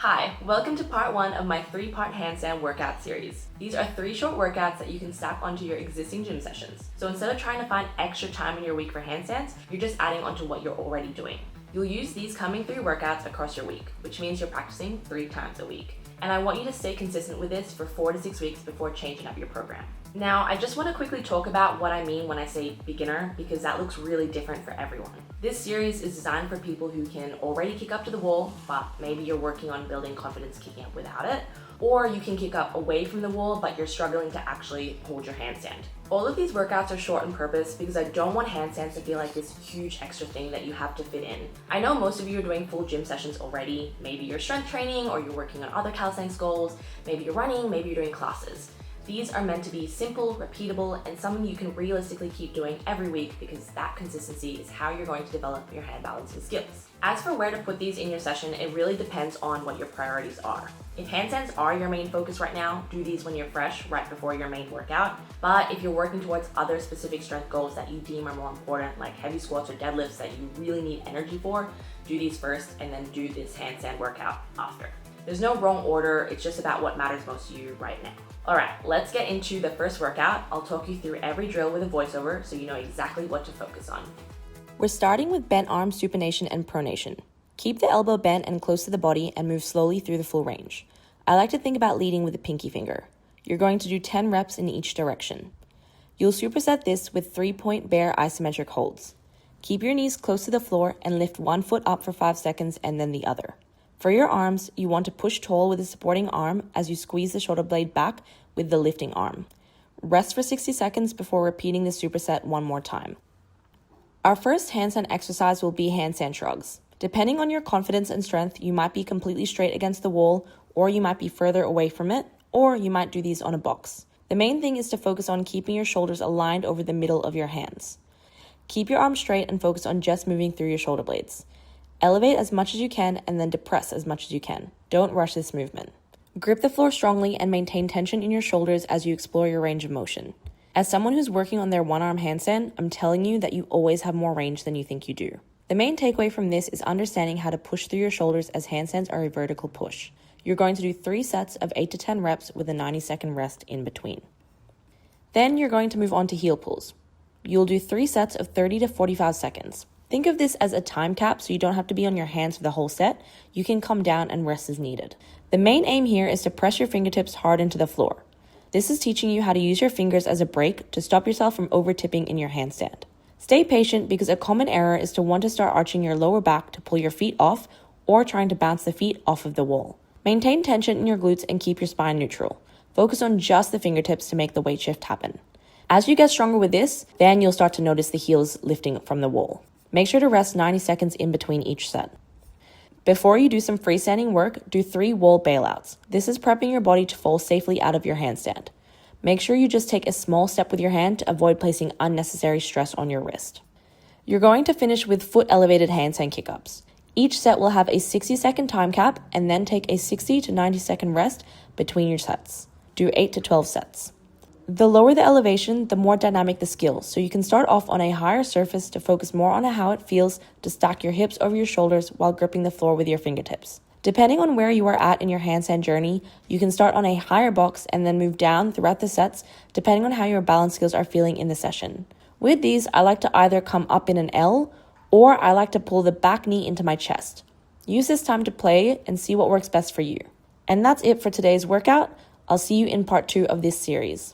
Hi, welcome to part 1 of my 3-part handstand workout series. These are 3 short workouts that you can stack onto your existing gym sessions. So instead of trying to find extra time in your week for handstands, you're just adding onto what you're already doing. You'll use these coming 3 workouts across your week, which means you're practicing 3 times a week. And I want you to stay consistent with this for 4 to 6 weeks before changing up your program. Now, I just want to quickly talk about what I mean when I say beginner, because that looks really different for everyone. This series is designed for people who can already kick up to the wall, but maybe you're working on building confidence kicking up without it, or you can kick up away from the wall, but you're struggling to actually hold your handstand. All of these workouts are short on purpose because I don't want handstands to feel like this huge extra thing that you have to fit in. I know most of you are doing full gym sessions already. Maybe you're strength training or you're working on other calisthenics goals. Maybe you're running, maybe you're doing classes. These are meant to be simple, repeatable, and something you can realistically keep doing every week because that consistency is how you're going to develop your hand balancing skills. As for where to put these in your session, it really depends on what your priorities are. If handstands are your main focus right now, do these when you're fresh, right before your main workout. But if you're working towards other specific strength goals that you deem are more important, like heavy squats or deadlifts that you really need energy for, do these first and then do this handstand workout after. There's no wrong order, it's just about what matters most to you right now. Alright, let's get into the first workout. I'll talk you through every drill with a voiceover so you know exactly what to focus on. We're starting with bent arm supination and pronation. Keep the elbow bent and close to the body and move slowly through the full range. I like to think about leading with the pinky finger. You're going to do 10 reps in each direction. You'll superset this with 3-point bear isometric holds. Keep your knees close to the floor and lift one foot up for 5 seconds and then the other. For your arms, you want to push tall with the supporting arm as you squeeze the shoulder blade back with the lifting arm. Rest for 60 seconds before repeating the superset one more time. Our first handstand exercise will be handstand shrugs. Depending on your confidence and strength, you might be completely straight against the wall, or you might be further away from it, or you might do these on a box. The main thing is to focus on keeping your shoulders aligned over the middle of your hands. Keep your arms straight and focus on just moving through your shoulder blades. Elevate as much as you can and then depress as much as you can. Don't rush this movement. Grip the floor strongly and maintain tension in your shoulders as you explore your range of motion. As someone who's working on their one-arm handstand, I'm telling you that you always have more range than you think you do. The main takeaway from this is understanding how to push through your shoulders as handstands are a vertical push. You're going to do 3 sets of 8 to 10 reps with a 90-second rest in between. Then you're going to move on to heel pulls. You'll do 3 sets of 30 to 45 seconds. Think of this as a time cap so you don't have to be on your hands for the whole set. You can come down and rest as needed. The main aim here is to press your fingertips hard into the floor. This is teaching you how to use your fingers as a brake to stop yourself from over-tipping in your handstand. Stay patient because a common error is to want to start arching your lower back to pull your feet off or trying to bounce the feet off of the wall. Maintain tension in your glutes and keep your spine neutral. Focus on just the fingertips to make the weight shift happen. As you get stronger with this, then you'll start to notice the heels lifting from the wall. Make sure to rest 90 seconds in between each set. Before you do some freestanding work, do 3 wall bailouts. This is prepping your body to fall safely out of your handstand. Make sure you just take a small step with your hand to avoid placing unnecessary stress on your wrist. You're going to finish with foot elevated handstand kickups. Each set will have a 60-second time cap and then take a 60 to 90-second rest between your sets. Do 8 to 12 sets. The lower the elevation, the more dynamic the skill, so you can start off on a higher surface to focus more on how it feels to stack your hips over your shoulders while gripping the floor with your fingertips. Depending on where you are at in your handstand journey, you can start on a higher box and then move down throughout the sets depending on how your balance skills are feeling in the session. With these, I like to either come up in an L or I like to pull the back knee into my chest. Use this time to play and see what works best for you. And that's it for today's workout. I'll see you in part 2 of this series.